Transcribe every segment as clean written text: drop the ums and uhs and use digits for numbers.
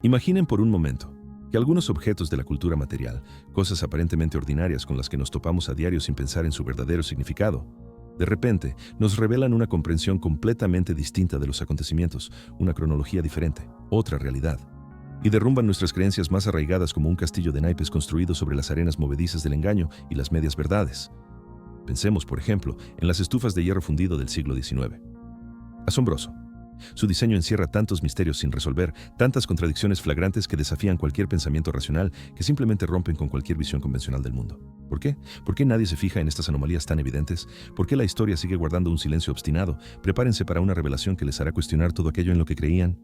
Imaginen por un momento que algunos objetos de la cultura material, cosas aparentemente ordinarias con las que nos topamos a diario sin pensar en su verdadero significado, de repente nos revelan una comprensión completamente distinta de los acontecimientos, una cronología diferente, otra realidad, y derrumban nuestras creencias más arraigadas como un castillo de naipes construido sobre las arenas movedizas del engaño y las medias verdades. Pensemos, por ejemplo, en las estufas de hierro fundido del siglo XIX. Asombroso. Su diseño encierra tantos misterios sin resolver, tantas contradicciones flagrantes que desafían cualquier pensamiento racional, que simplemente rompen con cualquier visión convencional del mundo. ¿Por qué? ¿Por qué nadie se fija en estas anomalías tan evidentes? ¿Por qué la historia sigue guardando un silencio obstinado? Prepárense para una revelación que les hará cuestionar todo aquello en lo que creían.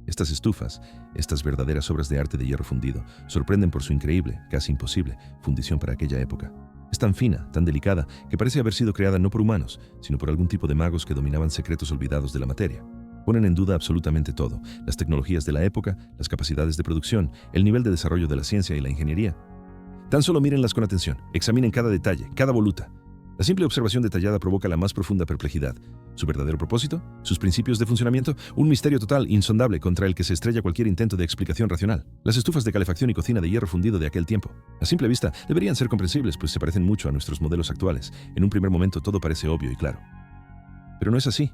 Estas estufas, estas verdaderas obras de arte de hierro fundido, sorprenden por su increíble, casi imposible, fundición para aquella época. Es tan fina, tan delicada, que parece haber sido creada no por humanos, sino por algún tipo de magos que dominaban secretos olvidados de la materia. Ponen en duda absolutamente todo: las tecnologías de la época, las capacidades de producción, el nivel de desarrollo de la ciencia y la ingeniería. Tan solo mírenlas con atención, examinen cada detalle, cada voluta. La simple observación detallada provoca la más profunda perplejidad. ¿Su verdadero propósito? ¿Sus principios de funcionamiento? Un misterio total, insondable, contra el que se estrella cualquier intento de explicación racional. Las estufas de calefacción y cocina de hierro fundido de aquel tiempo, a simple vista, deberían ser comprensibles, pues se parecen mucho a nuestros modelos actuales. En un primer momento todo parece obvio y claro. Pero no es así.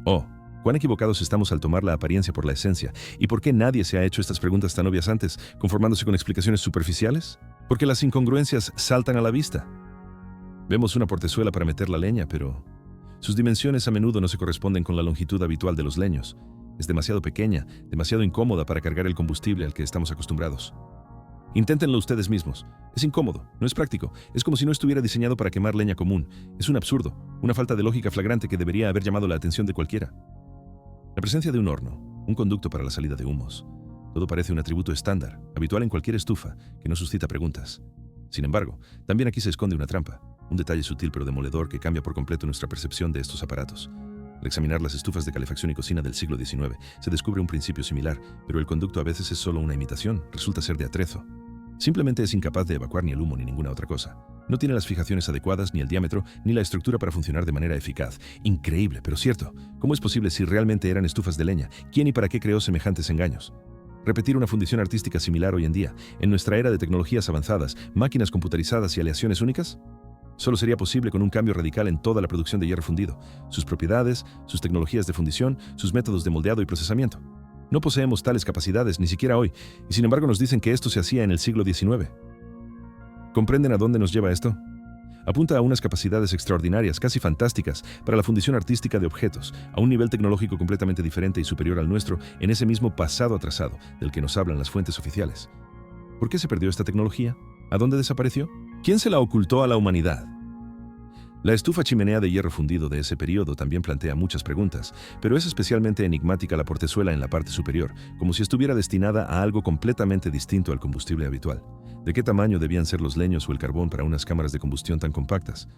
Oh, cuán equivocados estamos al tomar la apariencia por la esencia. ¿Y por qué nadie se ha hecho estas preguntas tan obvias antes, conformándose con explicaciones superficiales? Porque las incongruencias saltan a la vista. Vemos una portezuela para meter la leña, pero sus dimensiones a menudo no se corresponden con la longitud habitual de los leños. Es demasiado pequeña, demasiado incómoda para cargar el combustible al que estamos acostumbrados. Inténtenlo ustedes mismos. Es incómodo, no es práctico, es como si no estuviera diseñado para quemar leña común. Es un absurdo, una falta de lógica flagrante que debería haber llamado la atención de cualquiera. La presencia de un horno, un conducto para la salida de humos, todo parece un atributo estándar, habitual en cualquier estufa, que no suscita preguntas. Sin embargo, también aquí se esconde una trampa, un detalle sutil pero demoledor que cambia por completo nuestra percepción de estos aparatos. Al examinar las estufas de calefacción y cocina del siglo XIX, se descubre un principio similar, pero el conducto a veces es solo una imitación, resulta ser de atrezo. Simplemente es incapaz de evacuar ni el humo ni ninguna otra cosa. No tiene las fijaciones adecuadas, ni el diámetro, ni la estructura para funcionar de manera eficaz. Increíble, pero cierto. ¿Cómo es posible si realmente eran estufas de leña? ¿Quién y para qué creó semejantes engaños? Repetir una fundición artística similar hoy en día, en nuestra era de tecnologías avanzadas, máquinas computarizadas y aleaciones únicas, solo sería posible con un cambio radical en toda la producción de hierro fundido, sus propiedades, sus tecnologías de fundición, sus métodos de moldeado y procesamiento. No poseemos tales capacidades, ni siquiera hoy, y sin embargo nos dicen que esto se hacía en el siglo XIX. ¿Comprenden a dónde nos lleva esto? Apunta a unas capacidades extraordinarias, casi fantásticas, para la fundición artística de objetos, a un nivel tecnológico completamente diferente y superior al nuestro, en ese mismo pasado atrasado del que nos hablan las fuentes oficiales. ¿Por qué se perdió esta tecnología? ¿A dónde desapareció? ¿Quién se la ocultó a la humanidad? La estufa chimenea de hierro fundido de ese periodo también plantea muchas preguntas, pero es especialmente enigmática la portezuela en la parte superior, como si estuviera destinada a algo completamente distinto al combustible habitual. ¿De qué tamaño debían ser los leños o el carbón para unas cámaras de combustión tan compactas?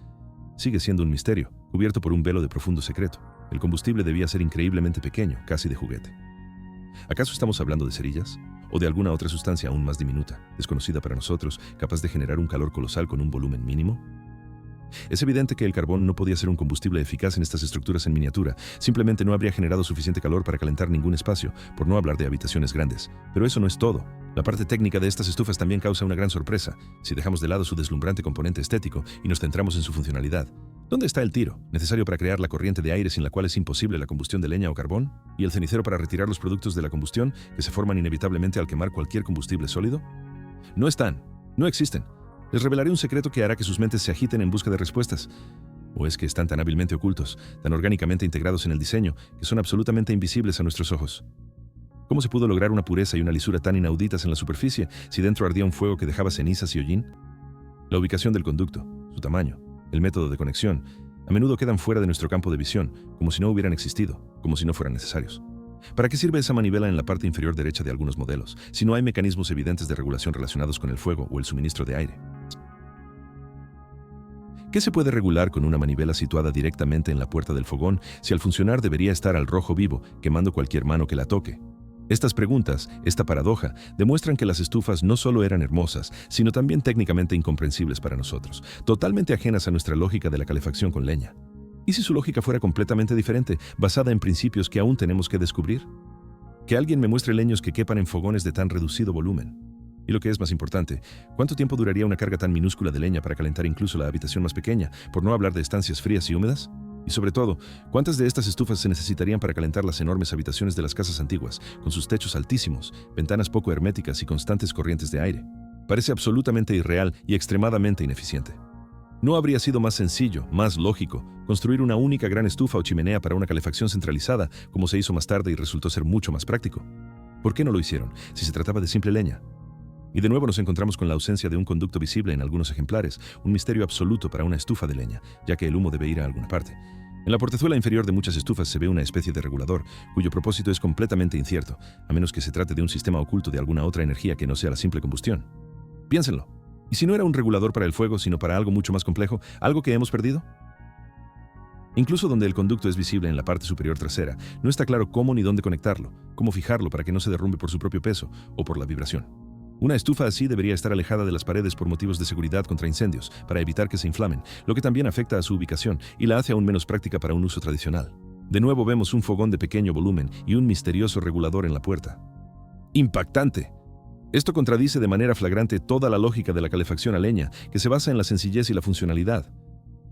Sigue siendo un misterio, cubierto por un velo de profundo secreto. El combustible debía ser increíblemente pequeño, casi de juguete. ¿Acaso estamos hablando de cerillas? ¿O de alguna otra sustancia aún más diminuta, desconocida para nosotros, capaz de generar un calor colosal con un volumen mínimo? Es evidente que el carbón no podía ser un combustible eficaz en estas estructuras en miniatura. Simplemente no habría generado suficiente calor para calentar ningún espacio, por no hablar de habitaciones grandes. Pero eso no es todo. La parte técnica de estas estufas también causa una gran sorpresa, si dejamos de lado su deslumbrante componente estético y nos centramos en su funcionalidad. ¿Dónde está el tiro, necesario para crear la corriente de aire sin la cual es imposible la combustión de leña o carbón? ¿Y el cenicero para retirar los productos de la combustión que se forman inevitablemente al quemar cualquier combustible sólido? No están, no existen. Les revelaré un secreto que hará que sus mentes se agiten en busca de respuestas. ¿O es que están tan hábilmente ocultos, tan orgánicamente integrados en el diseño, que son absolutamente invisibles a nuestros ojos? ¿Cómo se pudo lograr una pureza y una lisura tan inauditas en la superficie si dentro ardía un fuego que dejaba cenizas y hollín? La ubicación del conducto, su tamaño, el método de conexión, a menudo quedan fuera de nuestro campo de visión, como si no hubieran existido, como si no fueran necesarios. ¿Para qué sirve esa manivela en la parte inferior derecha de algunos modelos, si no hay mecanismos evidentes de regulación relacionados con el fuego o el suministro de aire? ¿Qué se puede regular con una manivela situada directamente en la puerta del fogón si al funcionar debería estar al rojo vivo, quemando cualquier mano que la toque? Estas preguntas, esta paradoja, demuestran que las estufas no solo eran hermosas, sino también técnicamente incomprensibles para nosotros, totalmente ajenas a nuestra lógica de la calefacción con leña. ¿Y si su lógica fuera completamente diferente, basada en principios que aún tenemos que descubrir? Que alguien me muestre leños que quepan en fogones de tan reducido volumen. Y lo que es más importante, ¿cuánto tiempo duraría una carga tan minúscula de leña para calentar incluso la habitación más pequeña, por no hablar de estancias frías y húmedas? Y sobre todo, ¿cuántas de estas estufas se necesitarían para calentar las enormes habitaciones de las casas antiguas, con sus techos altísimos, ventanas poco herméticas y constantes corrientes de aire? Parece absolutamente irreal y extremadamente ineficiente. ¿No habría sido más sencillo, más lógico, construir una única gran estufa o chimenea para una calefacción centralizada, como se hizo más tarde y resultó ser mucho más práctico? ¿Por qué no lo hicieron, si se trataba de simple leña? Y de nuevo nos encontramos con la ausencia de un conducto visible en algunos ejemplares, un misterio absoluto para una estufa de leña, ya que el humo debe ir a alguna parte. En la portezuela inferior de muchas estufas se ve una especie de regulador, cuyo propósito es completamente incierto, a menos que se trate de un sistema oculto de alguna otra energía que no sea la simple combustión. Piénsenlo. ¿Y si no era un regulador para el fuego, sino para algo mucho más complejo, algo que hemos perdido? Incluso donde el conducto es visible en la parte superior trasera, no está claro cómo ni dónde conectarlo, cómo fijarlo para que no se derrumbe por su propio peso o por la vibración. Una estufa así debería estar alejada de las paredes por motivos de seguridad contra incendios, para evitar que se inflamen, lo que también afecta a su ubicación y la hace aún menos práctica para un uso tradicional. De nuevo vemos un fogón de pequeño volumen y un misterioso regulador en la puerta. ¡Impactante! Esto contradice de manera flagrante toda la lógica de la calefacción a leña, que se basa en la sencillez y la funcionalidad.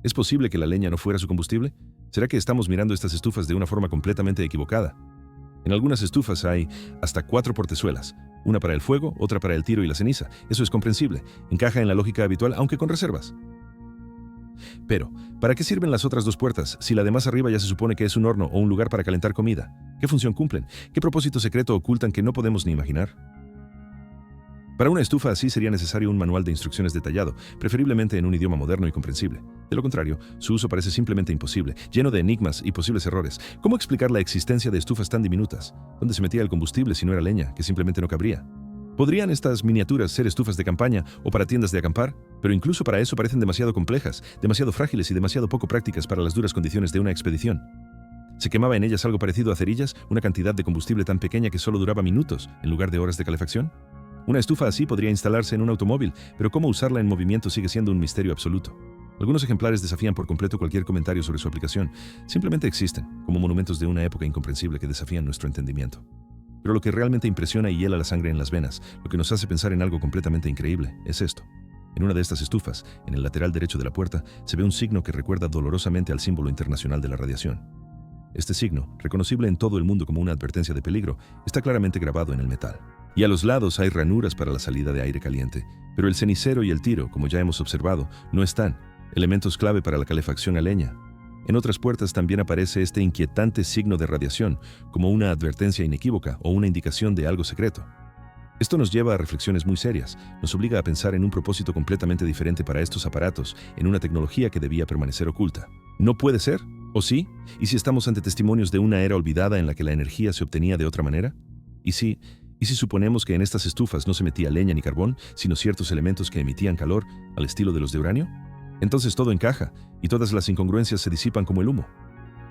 ¿Es posible que la leña no fuera su combustible? ¿Será que estamos mirando estas estufas de una forma completamente equivocada? En algunas estufas hay hasta 4 portezuelas, una para el fuego, otra para el tiro y la ceniza. Eso es comprensible, encaja en la lógica habitual, aunque con reservas. Pero, ¿para qué sirven las otras 2 puertas si la de más arriba ya se supone que es un horno o un lugar para calentar comida? ¿Qué función cumplen? ¿Qué propósito secreto ocultan que no podemos ni imaginar? Para una estufa así sería necesario un manual de instrucciones detallado, preferiblemente en un idioma moderno y comprensible. De lo contrario, su uso parece simplemente imposible, lleno de enigmas y posibles errores. ¿Cómo explicar la existencia de estufas tan diminutas? ¿Dónde se metía el combustible si no era leña, que simplemente no cabría? ¿Podrían estas miniaturas ser estufas de campaña o para tiendas de acampar? Pero incluso para eso parecen demasiado complejas, demasiado frágiles y demasiado poco prácticas para las duras condiciones de una expedición. ¿Se quemaba en ellas algo parecido a cerillas, una cantidad de combustible tan pequeña que solo duraba minutos en lugar de horas de calefacción? Una estufa así podría instalarse en un automóvil, pero cómo usarla en movimiento sigue siendo un misterio absoluto. Algunos ejemplares desafían por completo cualquier comentario sobre su aplicación. Simplemente existen, como monumentos de una época incomprensible que desafían nuestro entendimiento. Pero lo que realmente impresiona y hiela la sangre en las venas, lo que nos hace pensar en algo completamente increíble, es esto. En una de estas estufas, en el lateral derecho de la puerta, se ve un signo que recuerda dolorosamente al símbolo internacional de la radiación. Este signo, reconocible en todo el mundo como una advertencia de peligro, está claramente grabado en el metal. Y a los lados hay ranuras para la salida de aire caliente, pero el cenicero y el tiro, como ya hemos observado, no están, elementos clave para la calefacción a leña. En otras puertas también aparece este inquietante signo de radiación, como una advertencia inequívoca o una indicación de algo secreto. Esto nos lleva a reflexiones muy serias, nos obliga a pensar en un propósito completamente diferente para estos aparatos, en una tecnología que debía permanecer oculta. ¿No puede ser? ¿O sí? ¿Y si estamos ante testimonios de una era olvidada en la que la energía se obtenía de otra manera? ¿Y si suponemos que en estas estufas no se metía leña ni carbón, sino ciertos elementos que emitían calor, al estilo de los de uranio? Entonces todo encaja, y todas las incongruencias se disipan como el humo.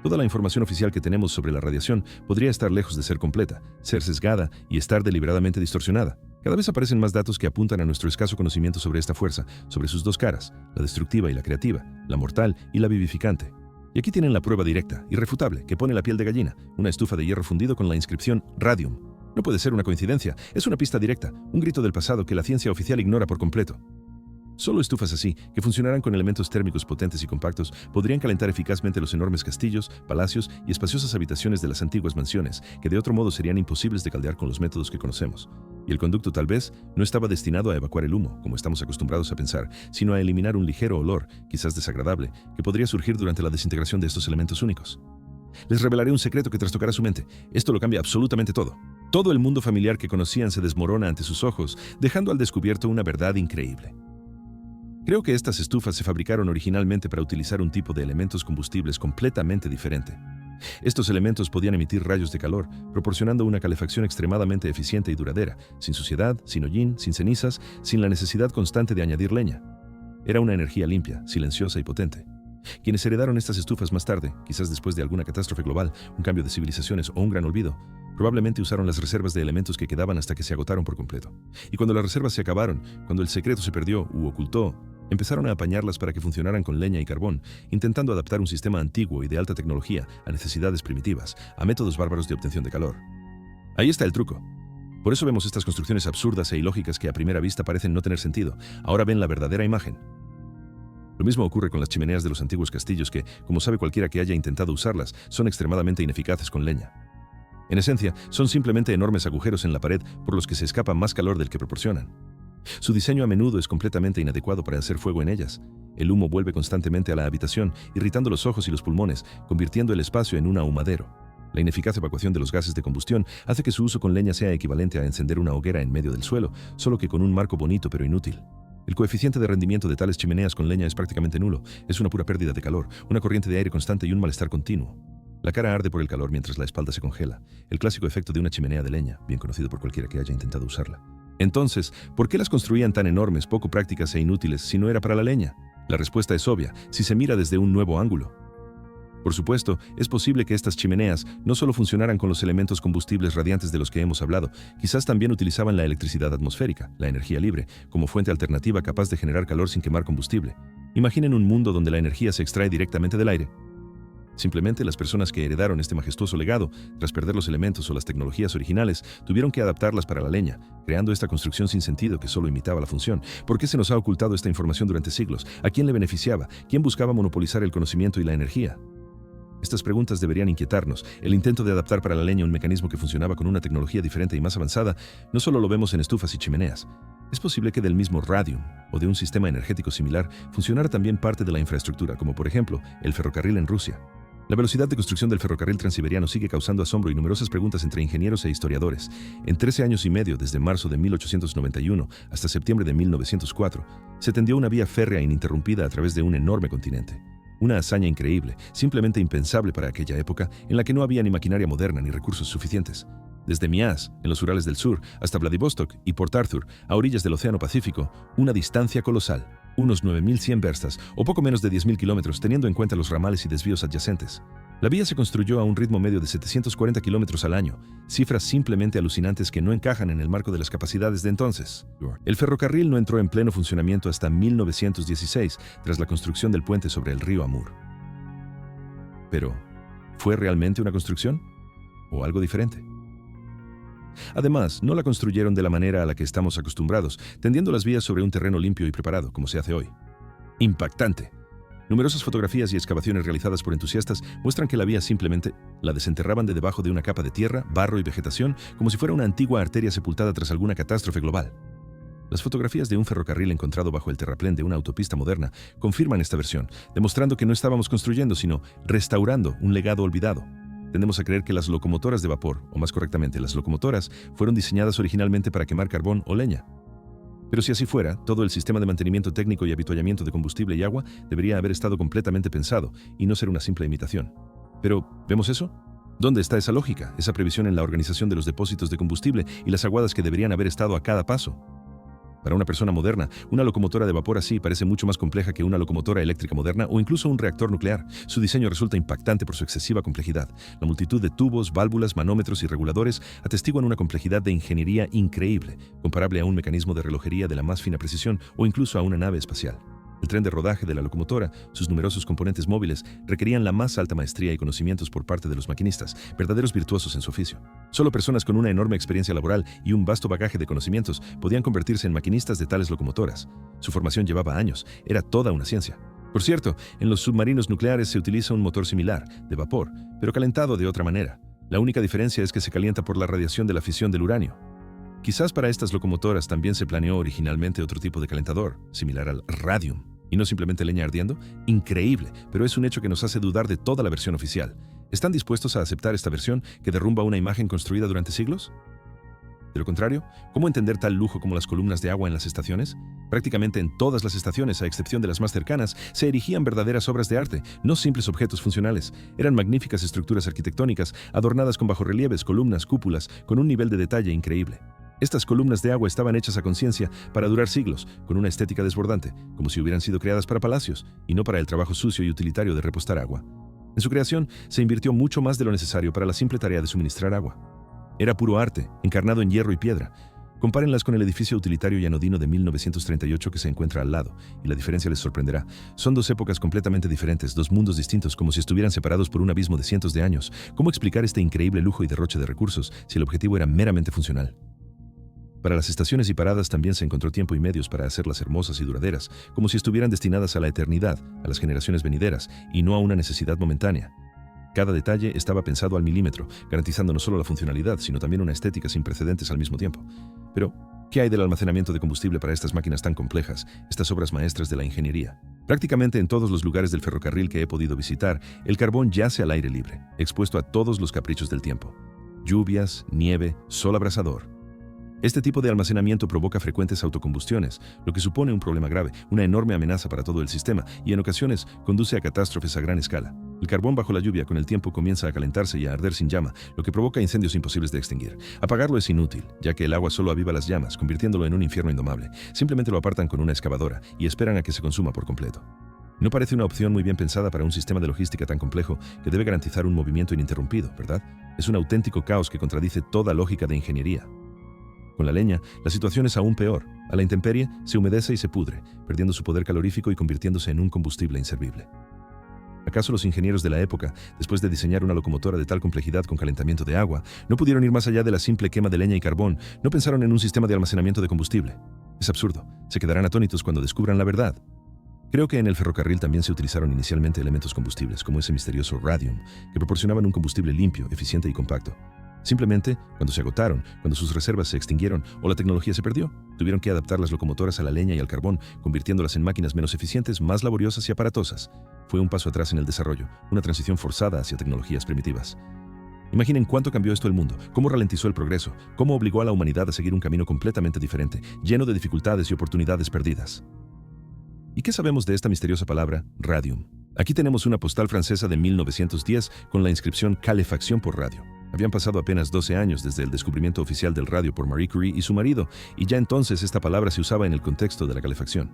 Toda la información oficial que tenemos sobre la radiación podría estar lejos de ser completa, ser sesgada y estar deliberadamente distorsionada. Cada vez aparecen más datos que apuntan a nuestro escaso conocimiento sobre esta fuerza, sobre sus 2 caras, la destructiva y la creativa, la mortal y la vivificante. Y aquí tienen la prueba directa, irrefutable, que pone la piel de gallina, una estufa de hierro fundido con la inscripción Radium. No puede ser una coincidencia, es una pista directa, un grito del pasado que la ciencia oficial ignora por completo. Solo estufas así, que funcionaran con elementos térmicos potentes y compactos, podrían calentar eficazmente los enormes castillos, palacios y espaciosas habitaciones de las antiguas mansiones, que de otro modo serían imposibles de caldear con los métodos que conocemos. Y el conducto tal vez no estaba destinado a evacuar el humo, como estamos acostumbrados a pensar, sino a eliminar un ligero olor, quizás desagradable, que podría surgir durante la desintegración de estos elementos únicos. Les revelaré un secreto que trastocará su mente. Esto lo cambia absolutamente todo. Todo el mundo familiar que conocían se desmorona ante sus ojos, dejando al descubierto una verdad increíble. Creo que estas estufas se fabricaron originalmente para utilizar un tipo de elementos combustibles completamente diferente. Estos elementos podían emitir rayos de calor, proporcionando una calefacción extremadamente eficiente y duradera, sin suciedad, sin hollín, sin cenizas, sin la necesidad constante de añadir leña. Era una energía limpia, silenciosa y potente. Quienes heredaron estas estufas más tarde, quizás después de alguna catástrofe global, un cambio de civilizaciones o un gran olvido, probablemente usaron las reservas de elementos que quedaban hasta que se agotaron por completo. Y cuando las reservas se acabaron, cuando el secreto se perdió u ocultó, empezaron a apañarlas para que funcionaran con leña y carbón, intentando adaptar un sistema antiguo y de alta tecnología a necesidades primitivas, a métodos bárbaros de obtención de calor. Ahí está el truco. Por eso vemos estas construcciones absurdas e ilógicas que a primera vista parecen no tener sentido. Ahora ven la verdadera imagen. Lo mismo ocurre con las chimeneas de los antiguos castillos que, como sabe cualquiera que haya intentado usarlas, son extremadamente ineficaces con leña. En esencia, son simplemente enormes agujeros en la pared por los que se escapa más calor del que proporcionan. Su diseño a menudo es completamente inadecuado para hacer fuego en ellas. El humo vuelve constantemente a la habitación, irritando los ojos y los pulmones, convirtiendo el espacio en un ahumadero. La ineficaz evacuación de los gases de combustión hace que su uso con leña sea equivalente a encender una hoguera en medio del suelo, solo que con un marco bonito pero inútil. El coeficiente de rendimiento de tales chimeneas con leña es prácticamente nulo. Es una pura pérdida de calor, una corriente de aire constante y un malestar continuo. La cara arde por el calor mientras la espalda se congela, el clásico efecto de una chimenea de leña, bien conocido por cualquiera que haya intentado usarla. Entonces, ¿por qué las construían tan enormes, poco prácticas e inútiles si no era para la leña? La respuesta es obvia, si se mira desde un nuevo ángulo. Por supuesto, es posible que estas chimeneas no solo funcionaran con los elementos combustibles radiantes de los que hemos hablado, quizás también utilizaban la electricidad atmosférica, la energía libre, como fuente alternativa capaz de generar calor sin quemar combustible. Imaginen un mundo donde la energía se extrae directamente del aire. Simplemente las personas que heredaron este majestuoso legado, tras perder los elementos o las tecnologías originales, tuvieron que adaptarlas para la leña, creando esta construcción sin sentido que solo imitaba la función. ¿Por qué se nos ha ocultado esta información durante siglos? ¿A quién le beneficiaba? ¿Quién buscaba monopolizar el conocimiento y la energía? Estas preguntas deberían inquietarnos. El intento de adaptar para la leña un mecanismo que funcionaba con una tecnología diferente y más avanzada, no solo lo vemos en estufas y chimeneas. Es posible que del mismo radium o de un sistema energético similar funcionara también parte de la infraestructura, como por ejemplo el ferrocarril en Rusia. La velocidad de construcción del ferrocarril transiberiano sigue causando asombro y numerosas preguntas entre ingenieros e historiadores. En 13 años y medio, desde marzo de 1891 hasta septiembre de 1904, se tendió una vía férrea ininterrumpida a través de un enorme continente. Una hazaña increíble, simplemente impensable para aquella época, en la que no había ni maquinaria moderna ni recursos suficientes. Desde Mias, en los Urales del Sur, hasta Vladivostok y Port Arthur, a orillas del Océano Pacífico, una distancia colosal, unos 9.100 verstas o poco menos de 10.000 kilómetros teniendo en cuenta los ramales y desvíos adyacentes. La vía se construyó a un ritmo medio de 740 kilómetros al año, cifras simplemente alucinantes que no encajan en el marco de las capacidades de entonces. El ferrocarril no entró en pleno funcionamiento hasta 1916, tras la construcción del puente sobre el río Amur. Pero, ¿fue realmente una construcción? ¿O algo diferente? Además, no la construyeron de la manera a la que estamos acostumbrados, tendiendo las vías sobre un terreno limpio y preparado, como se hace hoy. ¡Impactante! Numerosas fotografías y excavaciones realizadas por entusiastas muestran que la vía simplemente la desenterraban de debajo de una capa de tierra, barro y vegetación, como si fuera una antigua arteria sepultada tras alguna catástrofe global. Las fotografías de un ferrocarril encontrado bajo el terraplén de una autopista moderna confirman esta versión, demostrando que no estábamos construyendo, sino restaurando un legado olvidado. Tendemos a creer que las locomotoras de vapor, o más correctamente las locomotoras, fueron diseñadas originalmente para quemar carbón o leña. Pero si así fuera, todo el sistema de mantenimiento técnico y avituallamiento de combustible y agua debería haber estado completamente pensado y no ser una simple imitación. Pero, ¿vemos eso? ¿Dónde está esa lógica, esa previsión en la organización de los depósitos de combustible y las aguadas que deberían haber estado a cada paso? Para una persona moderna, una locomotora de vapor así parece mucho más compleja que una locomotora eléctrica moderna o incluso un reactor nuclear. Su diseño resulta impactante por su excesiva complejidad. La multitud de tubos, válvulas, manómetros y reguladores atestiguan una complejidad de ingeniería increíble, comparable a un mecanismo de relojería de la más fina precisión o incluso a una nave espacial. El tren de rodaje de la locomotora, sus numerosos componentes móviles, requerían la más alta maestría y conocimientos por parte de los maquinistas, verdaderos virtuosos en su oficio. Solo personas con una enorme experiencia laboral y un vasto bagaje de conocimientos podían convertirse en maquinistas de tales locomotoras. Su formación llevaba años, era toda una ciencia. Por cierto, en los submarinos nucleares se utiliza un motor similar, de vapor, pero calentado de otra manera. La única diferencia es que se calienta por la radiación de la fisión del uranio. Quizás para estas locomotoras también se planeó originalmente otro tipo de calentador, similar al radium, y no simplemente leña ardiendo. Increíble, pero es un hecho que nos hace dudar de toda la versión oficial. ¿Están dispuestos a aceptar esta versión que derrumba una imagen construida durante siglos? De lo contrario, ¿cómo entender tal lujo como las columnas de agua en las estaciones? Prácticamente en todas las estaciones, a excepción de las más cercanas, se erigían verdaderas obras de arte, no simples objetos funcionales. Eran magníficas estructuras arquitectónicas, adornadas con bajorrelieves, columnas, cúpulas, con un nivel de detalle increíble. Estas columnas de agua estaban hechas a conciencia para durar siglos, con una estética desbordante, como si hubieran sido creadas para palacios, y no para el trabajo sucio y utilitario de repostar agua. En su creación, se invirtió mucho más de lo necesario para la simple tarea de suministrar agua. Era puro arte, encarnado en hierro y piedra. Compárenlas con el edificio utilitario y anodino de 1938 que se encuentra al lado, y la diferencia les sorprenderá. Son dos épocas completamente diferentes, dos mundos distintos, como si estuvieran separados por un abismo de cientos de años. ¿Cómo explicar este increíble lujo y derroche de recursos si el objetivo era meramente funcional? Para las estaciones y paradas también se encontró tiempo y medios para hacerlas hermosas y duraderas, como si estuvieran destinadas a la eternidad, a las generaciones venideras, y no a una necesidad momentánea. Cada detalle estaba pensado al milímetro, garantizando no solo la funcionalidad, sino también una estética sin precedentes al mismo tiempo. Pero, ¿qué hay del almacenamiento de combustible para estas máquinas tan complejas, estas obras maestras de la ingeniería? Prácticamente en todos los lugares del ferrocarril que he podido visitar, el carbón yace al aire libre, expuesto a todos los caprichos del tiempo. Lluvias, nieve, sol abrasador. Este tipo de almacenamiento provoca frecuentes autocombustiones, lo que supone un problema grave, una enorme amenaza para todo el sistema y en ocasiones conduce a catástrofes a gran escala. El carbón bajo la lluvia con el tiempo comienza a calentarse y a arder sin llama, lo que provoca incendios imposibles de extinguir. Apagarlo es inútil, ya que el agua solo aviva las llamas, convirtiéndolo en un infierno indomable. Simplemente lo apartan con una excavadora y esperan a que se consuma por completo. No parece una opción muy bien pensada para un sistema de logística tan complejo que debe garantizar un movimiento ininterrumpido, ¿verdad? Es un auténtico caos que contradice toda lógica de ingeniería. Con la leña, la situación es aún peor. A la intemperie, se humedece y se pudre, perdiendo su poder calorífico y convirtiéndose en un combustible inservible. ¿Acaso los ingenieros de la época, después de diseñar una locomotora de tal complejidad con calentamiento de agua, no pudieron ir más allá de la simple quema de leña y carbón? ¿No pensaron en un sistema de almacenamiento de combustible? Es absurdo. Se quedarán atónitos cuando descubran la verdad. Creo que en el ferrocarril también se utilizaron inicialmente elementos combustibles, como ese misterioso radium, que proporcionaban un combustible limpio, eficiente y compacto. Simplemente, cuando se agotaron, cuando sus reservas se extinguieron o la tecnología se perdió, tuvieron que adaptar las locomotoras a la leña y al carbón, convirtiéndolas en máquinas menos eficientes, más laboriosas y aparatosas. Fue un paso atrás en el desarrollo, una transición forzada hacia tecnologías primitivas. Imaginen cuánto cambió esto el mundo, cómo ralentizó el progreso, cómo obligó a la humanidad a seguir un camino completamente diferente, lleno de dificultades y oportunidades perdidas. ¿Y qué sabemos de esta misteriosa palabra, radium? Aquí tenemos una postal francesa de 1910 con la inscripción calefacción por radio. Habían pasado apenas 12 años desde el descubrimiento oficial del radio por Marie Curie y su marido, y ya entonces esta palabra se usaba en el contexto de la calefacción.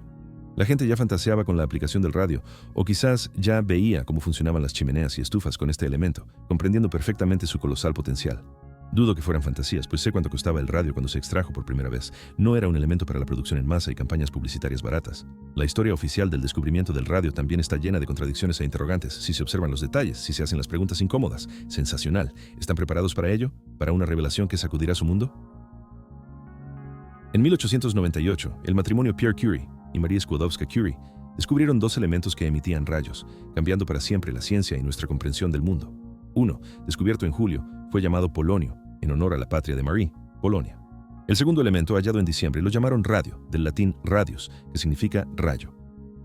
La gente ya fantaseaba con la aplicación del radio, o quizás ya veía cómo funcionaban las chimeneas y estufas con este elemento, comprendiendo perfectamente su colosal potencial. Dudo que fueran fantasías, pues sé cuánto costaba el radio cuando se extrajo por primera vez. No era un elemento para la producción en masa y campañas publicitarias baratas. La historia oficial del descubrimiento del radio también está llena de contradicciones e interrogantes, si se observan los detalles, si se hacen las preguntas incómodas. Sensacional. ¿Están preparados para ello? ¿Para una revelación que sacudirá su mundo? En 1898, el matrimonio Pierre Curie y Marie Skłodowska-Curie descubrieron dos elementos que emitían rayos, cambiando para siempre la ciencia y nuestra comprensión del mundo. Uno, descubierto en julio, fue llamado polonio, en honor a la patria de Marie, Polonia. El segundo elemento, hallado en diciembre, lo llamaron radio, del latín radius, que significa rayo.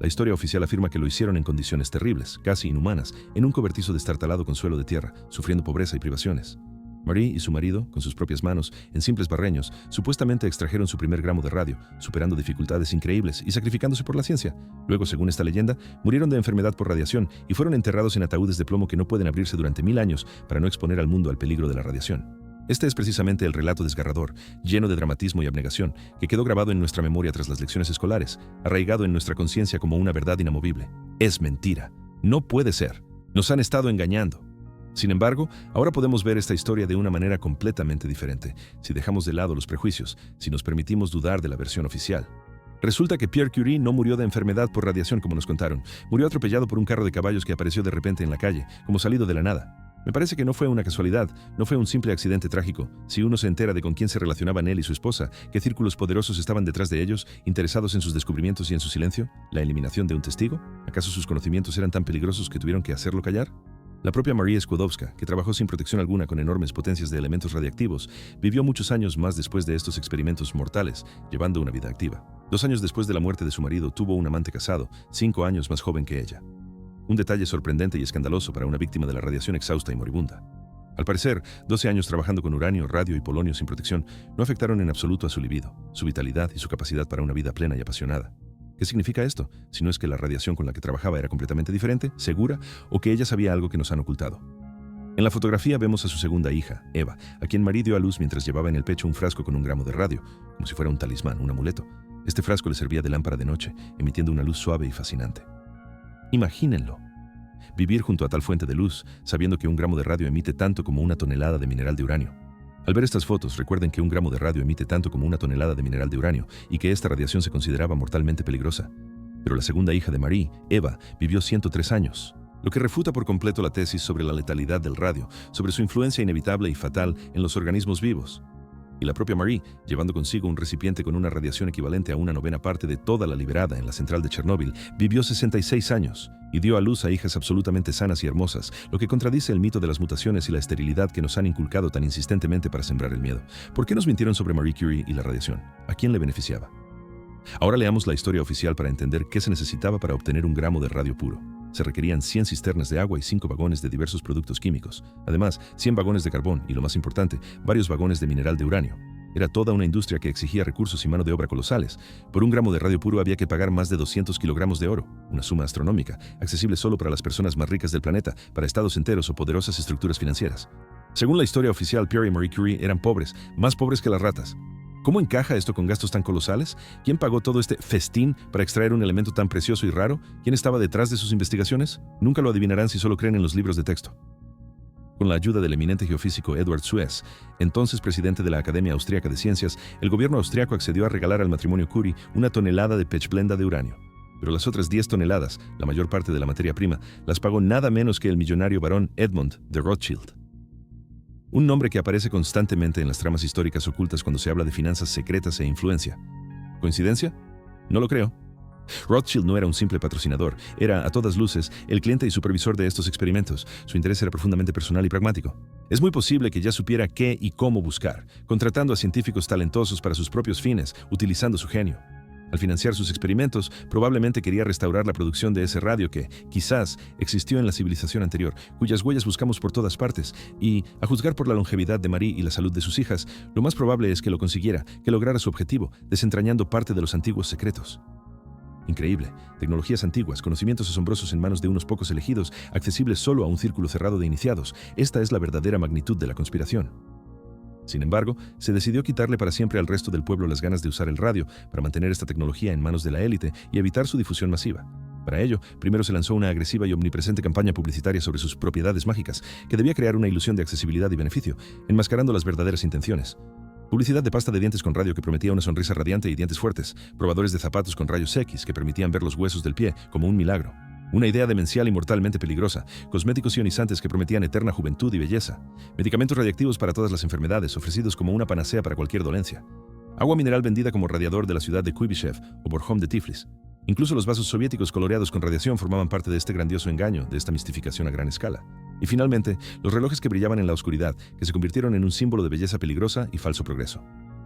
La historia oficial afirma que lo hicieron en condiciones terribles, casi inhumanas, en un cobertizo destartalado con suelo de tierra, sufriendo pobreza y privaciones. Marie y su marido, con sus propias manos, en simples barreños, supuestamente extrajeron su primer gramo de radio, superando dificultades increíbles y sacrificándose por la ciencia. Luego, según esta leyenda, murieron de enfermedad por radiación y fueron enterrados en ataúdes de plomo que no pueden abrirse durante 1000 años para no exponer al mundo al peligro de la radiación. Este es precisamente el relato desgarrador, lleno de dramatismo y abnegación, que quedó grabado en nuestra memoria tras las lecciones escolares, arraigado en nuestra conciencia como una verdad inamovible. Es mentira. No puede ser. Nos han estado engañando. Sin embargo, ahora podemos ver esta historia de una manera completamente diferente, si dejamos de lado los prejuicios, si nos permitimos dudar de la versión oficial. Resulta que Pierre Curie no murió de enfermedad por radiación como nos contaron, murió atropellado por un carro de caballos que apareció de repente en la calle, como salido de la nada. Me parece que no fue una casualidad, no fue un simple accidente trágico. Si uno se entera de con quién se relacionaban él y su esposa, qué círculos poderosos estaban detrás de ellos, interesados en sus descubrimientos y en su silencio, la eliminación de un testigo, ¿acaso sus conocimientos eran tan peligrosos que tuvieron que hacerlo callar? La propia Marie Skłodowska, que trabajó sin protección alguna con enormes potencias de elementos radiactivos, vivió muchos años más después de estos experimentos mortales, llevando una vida activa. 2 años después de la muerte de su marido, tuvo un amante casado, 5 años más joven que ella. Un detalle sorprendente y escandaloso para una víctima de la radiación exhausta y moribunda. Al parecer, 12 años trabajando con uranio, radio y polonio sin protección no afectaron en absoluto a su libido, su vitalidad y su capacidad para una vida plena y apasionada. ¿Qué significa esto? Si no es que la radiación con la que trabajaba era completamente diferente, segura, o que ella sabía algo que nos han ocultado. En la fotografía vemos a su segunda hija, Eva, a quien Marie dio a luz mientras llevaba en el pecho un frasco con 1 gramo de radio, como si fuera un talismán, un amuleto. Este frasco le servía de lámpara de noche, emitiendo una luz suave y fascinante. Imagínenlo. Vivir junto a tal fuente de luz, sabiendo que 1 gramo de radio emite tanto como 1 tonelada de mineral de uranio. Al ver estas fotos, recuerden que un gramo de radio emite tanto como una tonelada de mineral de uranio y que esta radiación se consideraba mortalmente peligrosa. Pero la segunda hija de Marie, Eva, vivió 103 años, lo que refuta por completo la tesis sobre la letalidad del radio, sobre su influencia inevitable y fatal en los organismos vivos. Y la propia Marie, llevando consigo un recipiente con una radiación equivalente a una novena parte de toda la liberada en la central de Chernóbil, vivió 66 años y dio a luz a hijas absolutamente sanas y hermosas, lo que contradice el mito de las mutaciones y la esterilidad que nos han inculcado tan insistentemente para sembrar el miedo. ¿Por qué nos mintieron sobre Marie Curie y la radiación? ¿A quién le beneficiaba? Ahora leamos la historia oficial para entender qué se necesitaba para obtener un gramo de radio puro. Se requerían 100 cisternas de agua y 5 vagones de diversos productos químicos. Además, 100 vagones de carbón y, lo más importante, varios vagones de mineral de uranio. Era toda una industria que exigía recursos y mano de obra colosales. Por un gramo de radio puro había que pagar más de 200 kilogramos de oro, una suma astronómica, accesible solo para las personas más ricas del planeta, para estados enteros o poderosas estructuras financieras. Según la historia oficial, Pierre y Marie Curie eran pobres, más pobres que las ratas. ¿Cómo encaja esto con gastos tan colosales? ¿Quién pagó todo este festín para extraer un elemento tan precioso y raro? ¿Quién estaba detrás de sus investigaciones? Nunca lo adivinarán si solo creen en los libros de texto. Con la ayuda del eminente geofísico Eduard Suess, entonces presidente de la Academia Austríaca de Ciencias, el gobierno austriaco accedió a regalar al matrimonio Curie una tonelada de pechblenda de uranio. Pero las otras 10 toneladas, la mayor parte de la materia prima, las pagó nada menos que el millonario barón Edmond de Rothschild. Un nombre que aparece constantemente en las tramas históricas ocultas cuando se habla de finanzas secretas e influencia. ¿Coincidencia? No lo creo. Rothschild no era un simple patrocinador, era, a todas luces, el cliente y supervisor de estos experimentos. Su interés era profundamente personal y pragmático. Es muy posible que ya supiera qué y cómo buscar, contratando a científicos talentosos para sus propios fines, utilizando su genio. Al financiar sus experimentos, probablemente quería restaurar la producción de ese radio que, quizás, existió en la civilización anterior, cuyas huellas buscamos por todas partes, y, a juzgar por la longevidad de Marie y la salud de sus hijas, lo más probable es que lo consiguiera, que lograra su objetivo, desentrañando parte de los antiguos secretos. Increíble, tecnologías antiguas, conocimientos asombrosos en manos de unos pocos elegidos, accesibles solo a un círculo cerrado de iniciados. Esta es la verdadera magnitud de la conspiración. Sin embargo, se decidió quitarle para siempre al resto del pueblo las ganas de usar el radio para mantener esta tecnología en manos de la élite y evitar su difusión masiva. Para ello, primero se lanzó una agresiva y omnipresente campaña publicitaria sobre sus propiedades mágicas, que debía crear una ilusión de accesibilidad y beneficio, enmascarando las verdaderas intenciones. Publicidad de pasta de dientes con radio que prometía una sonrisa radiante y dientes fuertes, probadores de zapatos con rayos X que permitían ver los huesos del pie como un milagro. Una idea demencial y mortalmente peligrosa, cosméticos ionizantes que prometían eterna juventud y belleza, medicamentos radiactivos para todas las enfermedades ofrecidos como una panacea para cualquier dolencia, agua mineral vendida como radiador de la ciudad de Kuibyshev o Bornholm de Tiflis. Incluso los vasos soviéticos coloreados con radiación formaban parte de este grandioso engaño, de esta mistificación a gran escala. Y finalmente, los relojes que brillaban en la oscuridad, que se convirtieron en un símbolo de belleza peligrosa y falso progreso.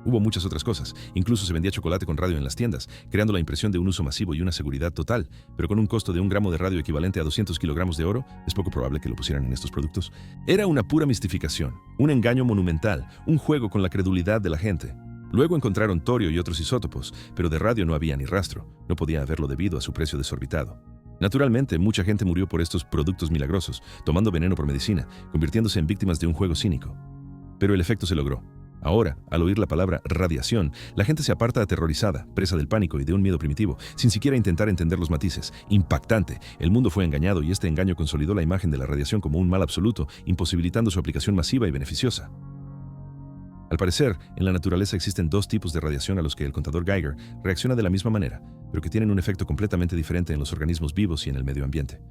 Hubo muchas otras cosas, incluso se vendía chocolate con radio en las tiendas, creando la impresión de un uso masivo y una seguridad total, pero con un costo de un gramo de radio equivalente a 200 kilogramos de oro, es poco probable que lo pusieran en estos productos. Era una pura mistificación, un engaño monumental, un juego con la credulidad de la gente. Luego encontraron torio y otros isótopos, pero de radio no había ni rastro, no podía haberlo debido a su precio desorbitado. Naturalmente, mucha gente murió por estos productos milagrosos, tomando veneno por medicina, convirtiéndose en víctimas de un juego cínico. Pero el efecto se logró. Ahora, al oír la palabra radiación, la gente se aparta aterrorizada, presa del pánico y de un miedo primitivo, sin siquiera intentar entender los matices. Impactante. El mundo fue engañado y este engaño consolidó la imagen de la radiación como un mal absoluto, imposibilitando su aplicación masiva y beneficiosa. Al parecer, en la naturaleza existen dos tipos de radiación a los que el contador Geiger reacciona de la misma manera, pero que tienen un efecto completamente diferente en los organismos vivos y en el medio ambiente.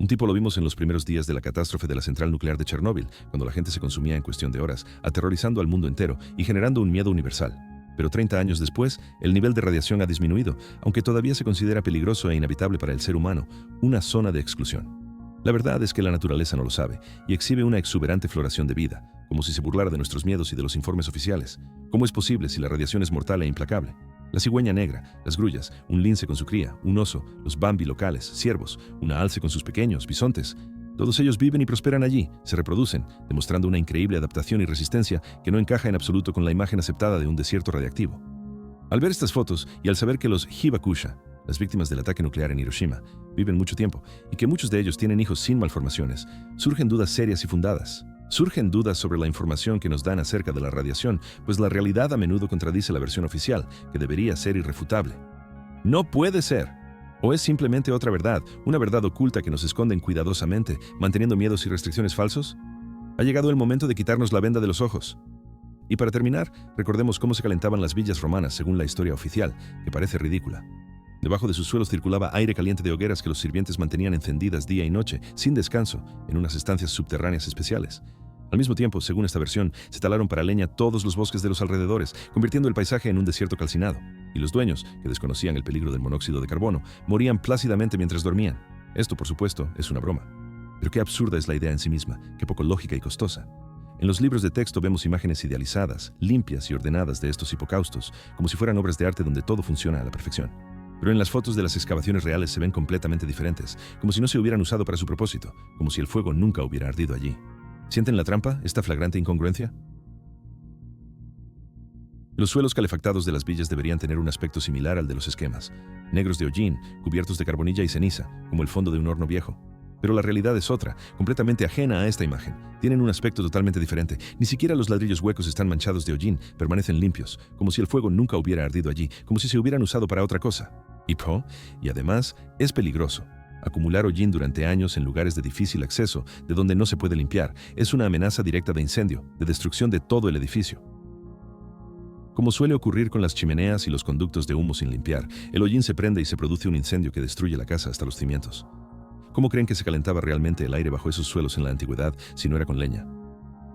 Un tipo lo vimos en los primeros días de la catástrofe de la central nuclear de Chernóbil, cuando la gente se consumía en cuestión de horas, aterrorizando al mundo entero y generando un miedo universal. Pero 30 años después, el nivel de radiación ha disminuido, aunque todavía se considera peligroso e inhabitable para el ser humano, una zona de exclusión. La verdad es que la naturaleza no lo sabe y exhibe una exuberante floración de vida, como si se burlara de nuestros miedos y de los informes oficiales. ¿Cómo es posible si la radiación es mortal e implacable? La cigüeña negra, las grullas, un lince con su cría, un oso, los bambi locales, ciervos, una alce con sus pequeños, bisontes. Todos ellos viven y prosperan allí, se reproducen, demostrando una increíble adaptación y resistencia que no encaja en absoluto con la imagen aceptada de un desierto radiactivo. Al ver estas fotos y al saber que los Hibakusha, las víctimas del ataque nuclear en Hiroshima, viven mucho tiempo y que muchos de ellos tienen hijos sin malformaciones, surgen dudas serias y fundadas. Surgen dudas sobre la información que nos dan acerca de la radiación, pues la realidad a menudo contradice la versión oficial, que debería ser irrefutable. No puede ser. ¿O es simplemente otra verdad, una verdad oculta que nos esconden cuidadosamente, manteniendo miedos y restricciones falsos? Ha llegado el momento de quitarnos la venda de los ojos. Y para terminar, recordemos cómo se calentaban las villas romanas según la historia oficial, que parece ridícula. Debajo de sus suelos circulaba aire caliente de hogueras que los sirvientes mantenían encendidas día y noche, sin descanso, en unas estancias subterráneas especiales. Al mismo tiempo, según esta versión, se talaron para leña todos los bosques de los alrededores, convirtiendo el paisaje en un desierto calcinado. Y los dueños, que desconocían el peligro del monóxido de carbono, morían plácidamente mientras dormían. Esto, por supuesto, es una broma. Pero qué absurda es la idea en sí misma, qué poco lógica y costosa. En los libros de texto vemos imágenes idealizadas, limpias y ordenadas de estos hipocaustos, como si fueran obras de arte donde todo funciona a la perfección. Pero en las fotos de las excavaciones reales se ven completamente diferentes, como si no se hubieran usado para su propósito, como si el fuego nunca hubiera ardido allí. ¿Sienten la trampa, esta flagrante incongruencia? Los suelos calefactados de las villas deberían tener un aspecto similar al de los esquemas, negros de hollín, cubiertos de carbonilla y ceniza, como el fondo de un horno viejo. Pero la realidad es otra, completamente ajena a esta imagen. Tienen un aspecto totalmente diferente. Ni siquiera los ladrillos huecos están manchados de hollín, permanecen limpios, como si el fuego nunca hubiera ardido allí, como si se hubieran usado para otra cosa. Y además, es peligroso. Acumular hollín durante años en lugares de difícil acceso, de donde no se puede limpiar, es una amenaza directa de incendio, de destrucción de todo el edificio. Como suele ocurrir con las chimeneas y los conductos de humo sin limpiar, el hollín se prende y se produce un incendio que destruye la casa hasta los cimientos. ¿Cómo creen que se calentaba realmente el aire bajo esos suelos en la antigüedad si no era con leña?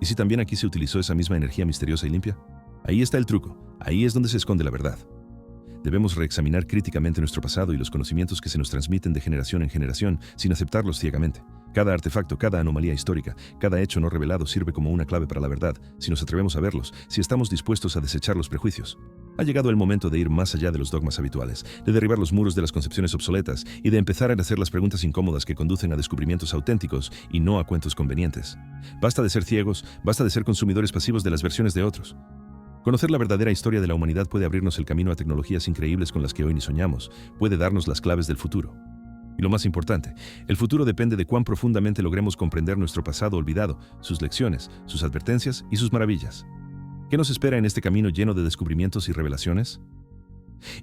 ¿Y si también aquí se utilizó esa misma energía misteriosa y limpia? Ahí está el truco, ahí es donde se esconde la verdad. Debemos reexaminar críticamente nuestro pasado y los conocimientos que se nos transmiten de generación en generación sin aceptarlos ciegamente. Cada artefacto, cada anomalía histórica, cada hecho no revelado sirve como una clave para la verdad, si nos atrevemos a verlos, si estamos dispuestos a desechar los prejuicios. Ha llegado el momento de ir más allá de los dogmas habituales, de derribar los muros de las concepciones obsoletas y de empezar a hacer las preguntas incómodas que conducen a descubrimientos auténticos y no a cuentos convenientes. Basta de ser ciegos, basta de ser consumidores pasivos de las versiones de otros. Conocer la verdadera historia de la humanidad puede abrirnos el camino a tecnologías increíbles con las que hoy ni soñamos, puede darnos las claves del futuro. Y lo más importante, el futuro depende de cuán profundamente logremos comprender nuestro pasado olvidado, sus lecciones, sus advertencias y sus maravillas. ¿Qué nos espera en este camino lleno de descubrimientos y revelaciones?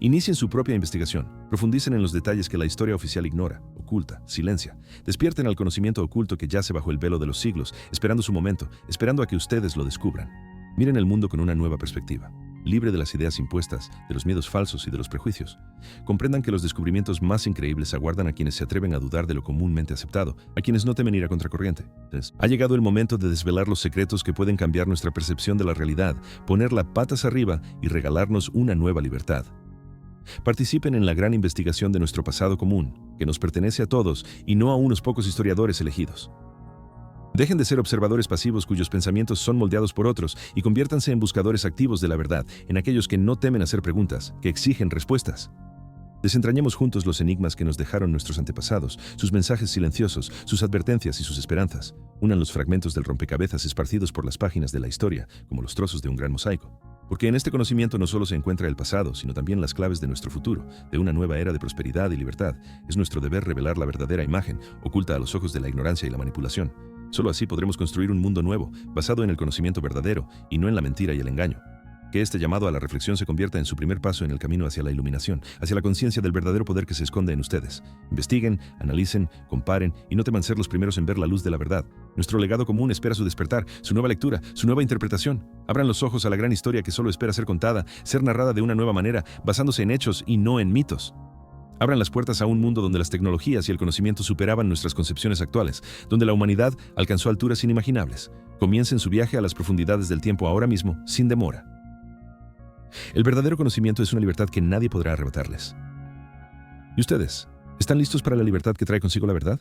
Inicien su propia investigación, profundicen en los detalles que la historia oficial ignora, oculta, silencia. Despierten al conocimiento oculto que yace bajo el velo de los siglos, esperando su momento, esperando a que ustedes lo descubran. Miren el mundo con una nueva perspectiva, libre de las ideas impuestas, de los miedos falsos y de los prejuicios. Comprendan que los descubrimientos más increíbles aguardan a quienes se atreven a dudar de lo comúnmente aceptado, a quienes no temen ir a contracorriente. Ha llegado el momento de desvelar los secretos que pueden cambiar nuestra percepción de la realidad, ponerla patas arriba y regalarnos una nueva libertad. Participen en la gran investigación de nuestro pasado común, que nos pertenece a todos y no a unos pocos historiadores elegidos. Dejen de ser observadores pasivos cuyos pensamientos son moldeados por otros y conviértanse en buscadores activos de la verdad, en aquellos que no temen hacer preguntas, que exigen respuestas. Desentrañemos juntos los enigmas que nos dejaron nuestros antepasados, sus mensajes silenciosos, sus advertencias y sus esperanzas. Unan los fragmentos del rompecabezas esparcidos por las páginas de la historia, como los trozos de un gran mosaico. Porque en este conocimiento no solo se encuentra el pasado, sino también las claves de nuestro futuro, de una nueva era de prosperidad y libertad. Es nuestro deber revelar la verdadera imagen, oculta a los ojos de la ignorancia y la manipulación. Solo así podremos construir un mundo nuevo, basado en el conocimiento verdadero y no en la mentira y el engaño. Que este llamado a la reflexión se convierta en su primer paso en el camino hacia la iluminación, hacia la conciencia del verdadero poder que se esconde en ustedes. Investiguen, analicen, comparen y no teman ser los primeros en ver la luz de la verdad. Nuestro legado común espera su despertar, su nueva lectura, su nueva interpretación. Abran los ojos a la gran historia que solo espera ser contada, ser narrada de una nueva manera, basándose en hechos y no en mitos. Abran las puertas a un mundo donde las tecnologías y el conocimiento superaban nuestras concepciones actuales, donde la humanidad alcanzó alturas inimaginables. Comiencen su viaje a las profundidades del tiempo ahora mismo, sin demora. El verdadero conocimiento es una libertad que nadie podrá arrebatarles. ¿Y ustedes? ¿Están listos para la libertad que trae consigo la verdad?